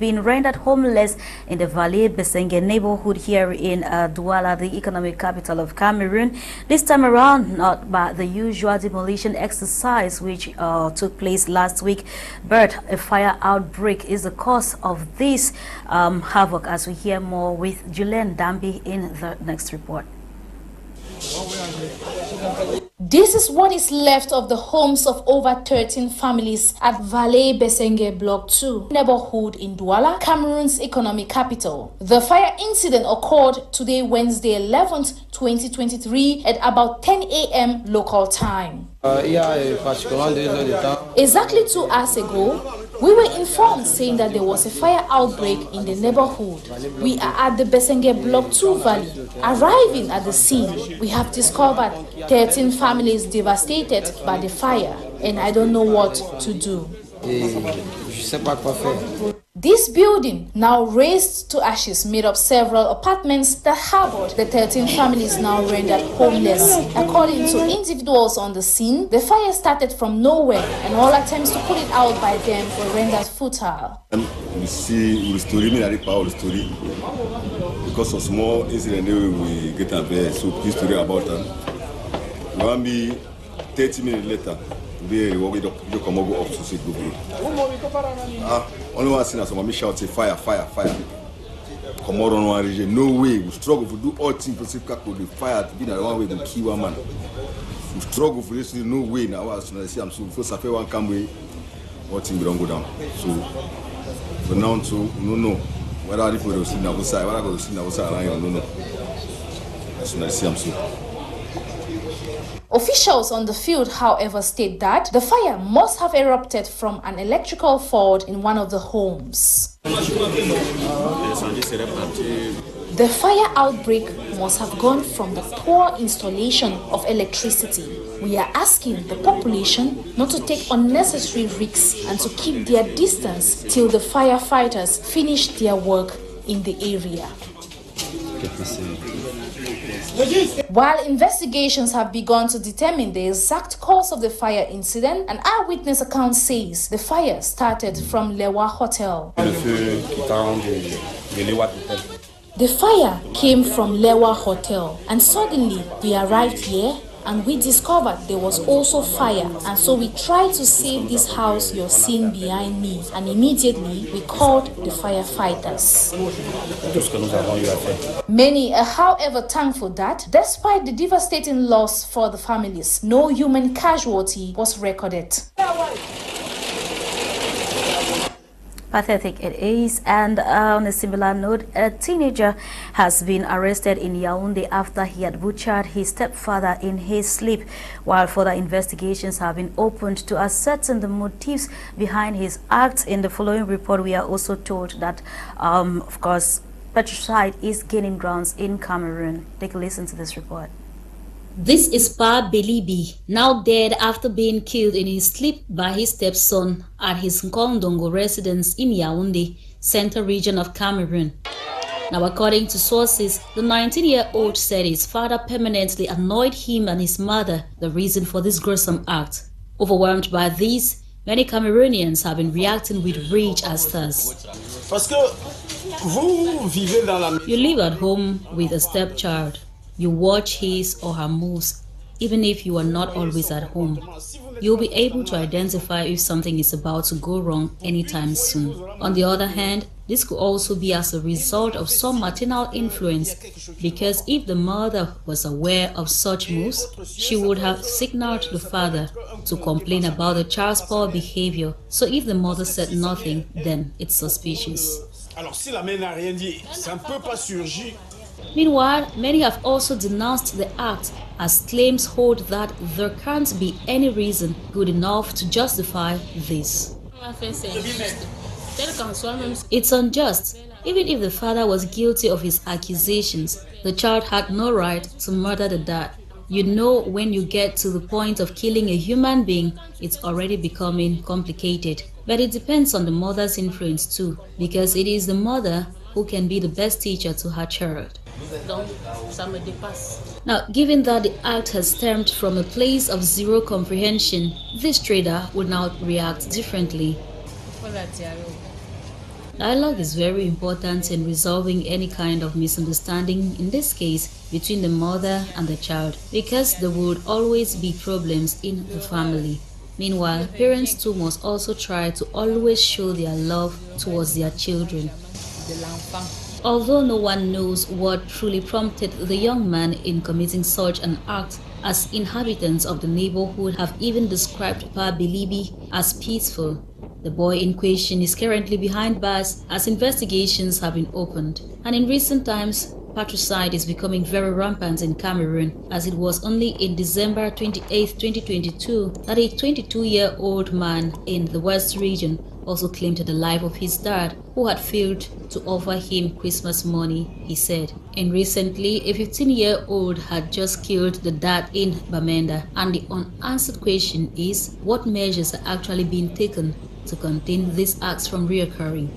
been rendered homeless in the Valley Besenge neighborhood here in Douala, the economic capital of Cameroon. This time around, not by the usual demolition exercise which took place last week, but a fire outbreak is the cause of this havoc, as we hear more with Julian Dambi in the next report. This is what is left of the homes of over 13 families at Valley Besenge Block 2 neighborhood in Douala, Cameroon's economic capital. The fire incident occurred today, Wednesday 11th, 2023 at about 10 a.m. local time. Exactly 2 hours ago, we were informed saying that there was a fire outbreak in the neighborhood. We are at the Besenge Block 2 Valley. Arriving at the scene, we have discovered 13 families devastated by the fire, and I don't know what to do. This building, now razed to ashes, made up several apartments that harbored the 13 families now rendered homeless. According to individuals on the scene, the fire started from nowhere and all attempts to put it out by them were rendered futile. We see the story, because of small incident we get a very so please story about them. We want me 30 minutes later. Only one thing as mommy shout say fire, fire, fire. Come out on one region. No way. We struggle to do all things possible to the fire to be the one way to kill one man. We struggle for this. No way now. As I see, I'm so first after one come way, all things don't go down. So now to no. Whether I go to see now outside, whether I go to see now outside, I don't know. As I see, I'm so. Officials on the field, however, state that the fire must have erupted from an electrical fault in one of the homes. The fire outbreak must have gone from the poor installation of electricity. We are asking the population not to take unnecessary risks and to keep their distance till the firefighters finish their work in the area. While investigations have begun to determine the exact cause of the fire incident, an eyewitness account says the fire started from Lewa Hotel. The fire came from Lewa Hotel, and suddenly we arrived here and we discovered there was also fire, and so we tried to save this house you're seeing behind me, and immediately we called the firefighters. Many are however thankful that despite the devastating loss for the families, no human casualty was recorded. Pathetic it is. And on a similar note, a teenager has been arrested in Yaoundé after he had butchered his stepfather in his sleep, while further investigations have been opened to ascertain the motives behind his act. In the following report, we are also told that, of course, patricide is gaining grounds in Cameroon. Take a listen to this report. This is Pa Belibi, now dead after being killed in his sleep by his stepson at his Ngonde residence in Yaoundé, central region of Cameroon. Now, according to sources, the 19-year-old said his father permanently annoyed him and his mother, the reason for this gruesome act. Overwhelmed by this, many Cameroonians have been reacting with rage as thus. You live at home with a stepchild. You watch his or her moves, even if you are not always at home. You'll be able to identify if something is about to go wrong anytime soon. On the other hand, this could also be as a result of some maternal influence, because if the mother was aware of such moves, she would have signaled the father to complain about the child's poor behavior. So if the mother said nothing, then it's suspicious. Meanwhile, many have also denounced the act, as claims hold that there can't be any reason good enough to justify this. It's unjust. Even if the father was guilty of his accusations, the child had no right to murder the dad. You know, when you get to the point of killing a human being, it's already becoming complicated. But it depends on the mother's influence too, because it is the mother who can be the best teacher to her child. Now, given that the act has stemmed from a place of zero comprehension, this trader would now react differently. Dialogue is very important in resolving any kind of misunderstanding, in this case, between the mother and the child, because there would always be problems in the family. Meanwhile, parents too must also try to always show their love towards their children. Although no one knows what truly prompted the young man in committing such an act, as inhabitants of the neighborhood have even described Pa Bilibi as peaceful. The boy in question is currently behind bars as investigations have been opened. And in recent times, patricide is becoming very rampant in Cameroon, as it was only in December 28, 2022 that a 22-year-old man in the West region also claimed the life of his dad, who had failed to offer him Christmas money, he said. And recently, a 15-year-old had just killed the dad in Bamenda, and the unanswered question is, what measures are actually being taken to contain these acts from reoccurring?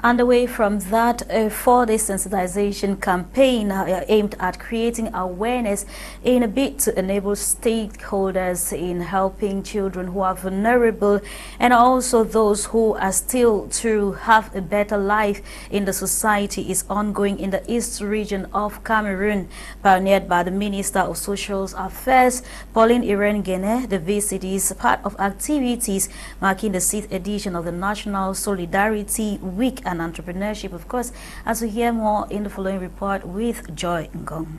And away from that, a 4-day sensitization campaign aimed at creating awareness in a bid to enable stakeholders in helping children who are vulnerable and also those who are still to have a better life in the society is ongoing in the East region of Cameroon. Pioneered by the Minister of Social Affairs, Pauline Ngonde, the visit is part of activities marking the 6th edition of the National Solidarity Week and Entrepreneurship, of course, as we hear more in the following report with Joy Ngong.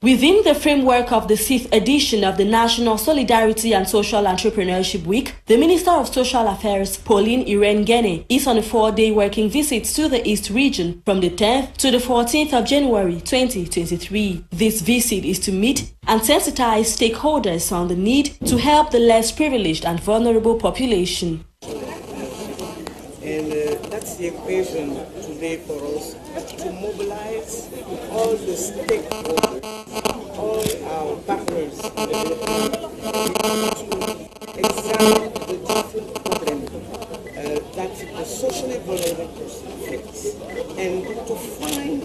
Within the framework of the 6th edition of the National Solidarity and Social Entrepreneurship Week, the Minister of Social Affairs, Pauline Ngonde, is on a 4-day working visit to the East region from the 10th to the 14th of January 2023. This visit is to meet and sensitize stakeholders on the need to help the less privileged and vulnerable population. And that's the equation today for us, to mobilize all the stakeholders, all our partners, to examine the different problems that the socially vulnerable person face, and to find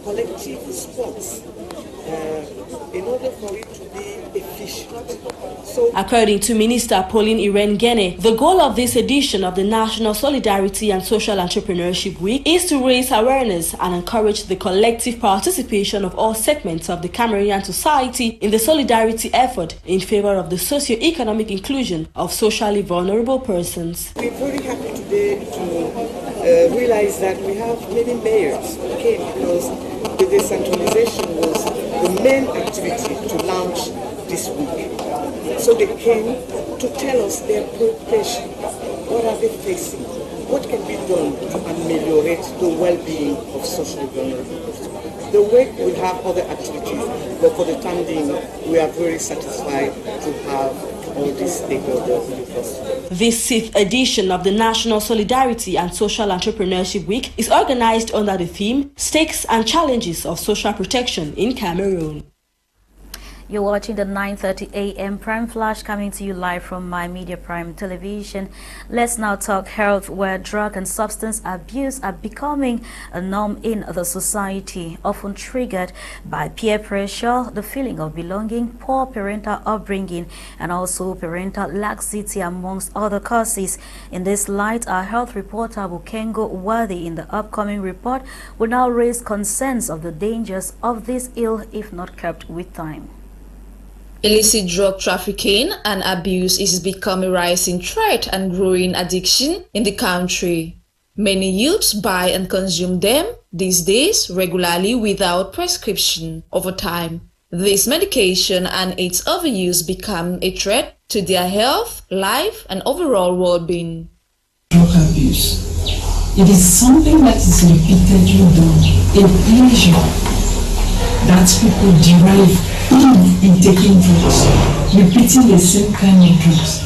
collective response in order for it to be efficient. So, according to Minister Pauline Ngonde, the goal of this edition of the National Solidarity and Social Entrepreneurship Week is to raise awareness and encourage the collective participation of all segments of the Cameroonian society in the solidarity effort in favor of the socio-economic inclusion of socially vulnerable persons. We're very happy today to realize that we have many mayors who came because the decentralization was the main activity to launch this week. So they came to tell us their preoccupation. What are they facing? What can be done to ameliorate the well-being of socially vulnerable persons? The week will have other activities, but for the time being, we are very satisfied to have all these stakeholders with us. This 6th edition of the National Solidarity and Social Entrepreneurship Week is organized under the theme Stakes and Challenges of Social Protection in Cameroon. You're watching the 9:30 a.m. Prime Flash coming to you live from My Media Prime Television. Let's now talk health, where drug and substance abuse are becoming a norm in the society, often triggered by peer pressure, the feeling of belonging, poor parental upbringing, and also parental laxity, amongst other causes. In this light, our health reporter Bukengo Wadi in the upcoming report will now raise concerns of the dangers of this ill if not kept with time. Illicit drug trafficking and abuse is becoming a rising threat and growing addiction in the country. Many youths buy and consume them these days regularly without prescription. Over time, this medication and its overuse become a threat to their health, life, and overall well-being. Drug abuse. It is something that is repeatedly done, a pleasure that people derive in taking drugs, repeating the same kind of drugs,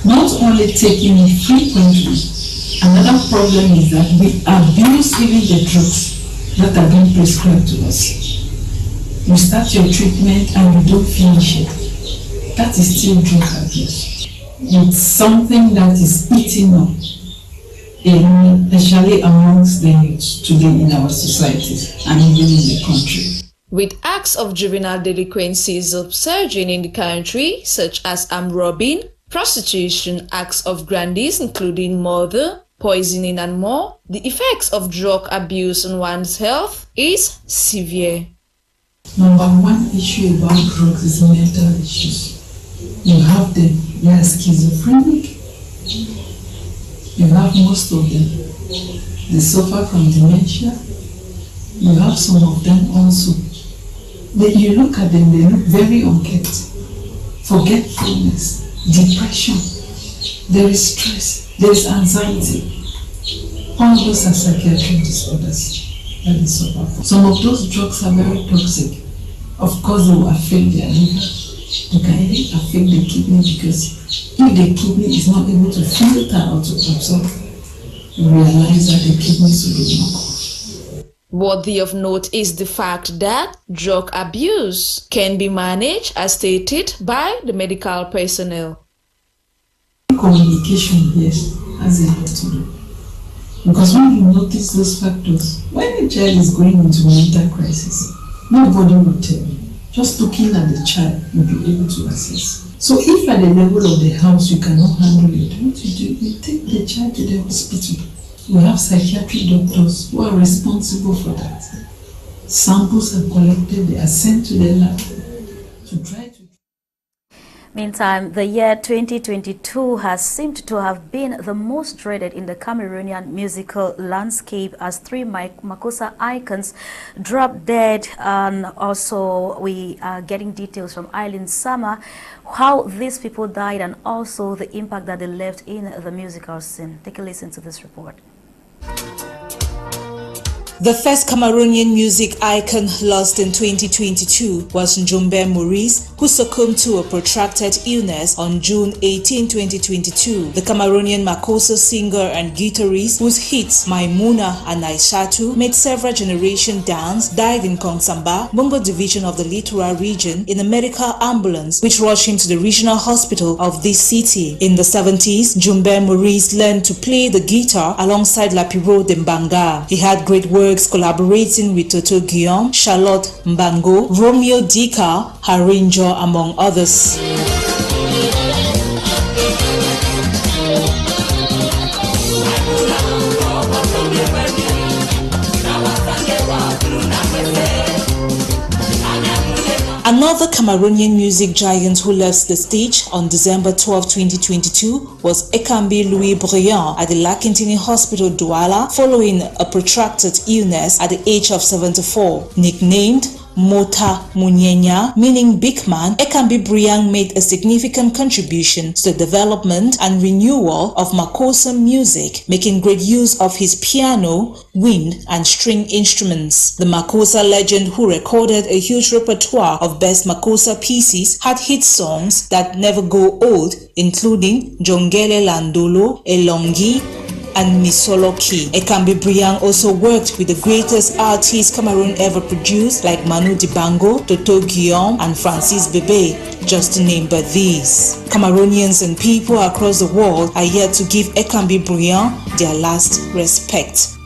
not only taking it frequently. Another problem is that we abuse even the drugs that are being prescribed to us. You start your treatment and you don't finish it. That is still drug abuse. It's something that is eating up, especially amongst the youth today in our societies and even in the country. With acts of juvenile delinquencies surging in the country, such as armed robbing, prostitution, acts of grandeur including murder, poisoning and more, the effects of drug abuse on one's health is severe. Number one issue about drugs is mental issues. You have them, they are schizophrenic. You have most of them, they suffer from dementia. You have some of them also. You look at them, they look very unkept. Forgetfulness, depression, there is stress, there is anxiety. All those are psychiatric disorders that they suffer from. Some of those drugs are very toxic. Of course, they will affect their liver. They can even affect the kidney, because if the kidney is not able to filter or to absorb, you realize that the kidneys will be knocked off. Worthy of note is the fact that drug abuse can be managed as stated by the medical personnel. Communication, yes, has a lot to do. Because when you notice those factors, when a child is going into mental crisis, nobody will tell you. Just looking at the child, you'll be able to assess. So if at the level of the house you cannot handle it, what you do, you take the child to the hospital. We have psychiatric doctors who are responsible for that. Samples are collected, they are sent to the lab to try to... Meantime, the year 2022 has seemed to have been the most dreaded in the Cameroonian musical landscape as three Makossa icons dropped dead. And also we are getting details from Eileen Sama, how these people died and also the impact that they left in the musical scene. Take a listen to this report. The first Cameroonian music icon lost in 2022 was Ngonde Maurice, who succumbed to a protracted illness on June 18, 2022. The Cameroonian Makossa singer and guitarist, whose hits Maimouna and Aishatu made several generations dance, died in Kongsamba, Bongo division of the Littoral region, in a medical ambulance which rushed him to the regional hospital of this city. In the 70s, Ngonde Maurice learned to play the guitar alongside Lapiro Dembanga. He had great work collaborating with Toto Guillaume, Charlotte Mbango, Romeo Dika, Harinjo, among others. Another Cameroonian music giant who left the stage on December 12, 2022 was Ekambi Louis Briand at the Lakintini Hospital, Douala, following a protracted illness at the age of 74. Nicknamed Mota Munyenya, meaning big man, Ekambi Briand made a significant contribution to the development and renewal of Makossa music, making great use of his piano, wind, and string instruments. The Makossa legend, who recorded a huge repertoire of best Makossa pieces, had hit songs that never go old, including Jongele Landolo, Elongi, and Misoloki. Ekambi Briand also worked with the greatest artists Cameroon ever produced, like Manu Dibango, Toto Guillaume, and Francis Bebe, just to name but these. Cameroonians and people across the world are yet to give Ekambi Briand their last respect.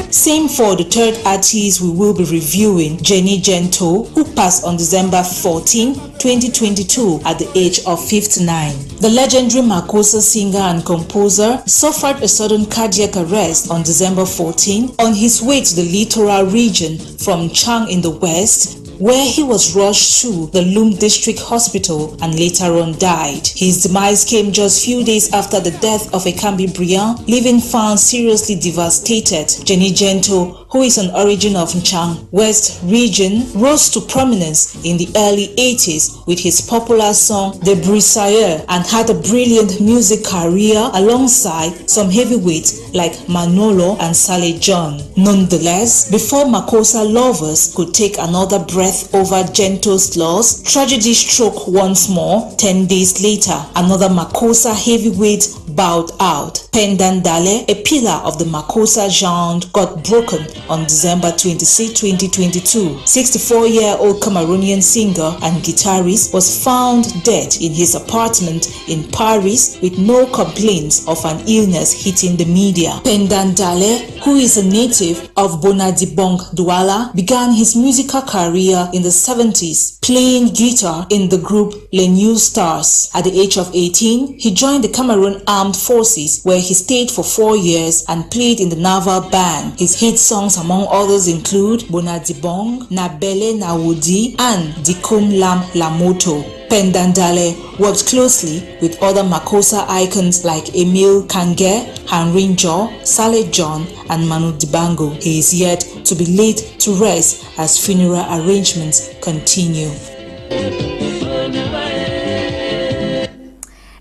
Same for the third artist we will be reviewing, Jenny Gento, who passed on December 14, 2022 at the age of 59. The legendary Makossa singer and composer suffered a sudden cardiac arrest on December 14 on his way to the Littoral region from Chang in the west, where he was rushed to the Loom District Hospital and later on died. His demise came just few days after the death of Ekambi Briand, leaving fans seriously devastated. Jenny Gento, who is an origin of Nchang West region, rose to prominence in the early 80s with his popular song The Brissailleur and had a brilliant music career alongside some heavyweights like Manolo and Saleh John. Nonetheless, before Makossa lovers could take another breath breath over Gento's loss, tragedy struck once more. 10 days later, another Makossa heavyweight bowed out. Pendant Dale, a pillar of the Makossa genre, got broken on December 26, 2022. 64-year-old Cameroonian singer and guitarist was found dead in his apartment in Paris with no complaints of an illness hitting the media. Pendant Dale, who is a native of Bonadibong, Douala, began his musical career in the 70s, playing guitar in the group Les New Stars. At the age of 18, he joined the Cameroon Armed Forces, where he stayed for 4 years and played in the naval band. His hit songs among others include Bonadibong, Nabele Nawodi, and Dikom Lam Lamoto. Pendant Dale worked closely with other Makossa icons like Emile Kange, Henry Jaw, Saleh John, and Manu Dibango. He is yet to be laid to rest as funeral arrangements continue.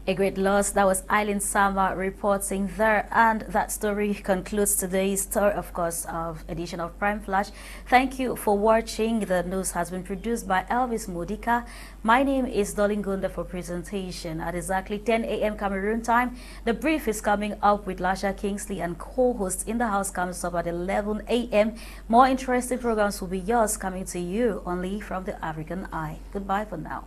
A great loss. That was Eileen Sama reporting there, and that story concludes today's story, of course, of edition of Prime Flash. Thank you for watching. The news has been produced by Elvis, Modika. My name is Dolly Ngonde for presentation. At exactly 10 a.m. Cameroon time, the brief is coming up with Lasha Kingsley, and co-host in the house comes up at 11 a.m. More interesting programs will be yours, coming to you only from the African Eye. Goodbye for now.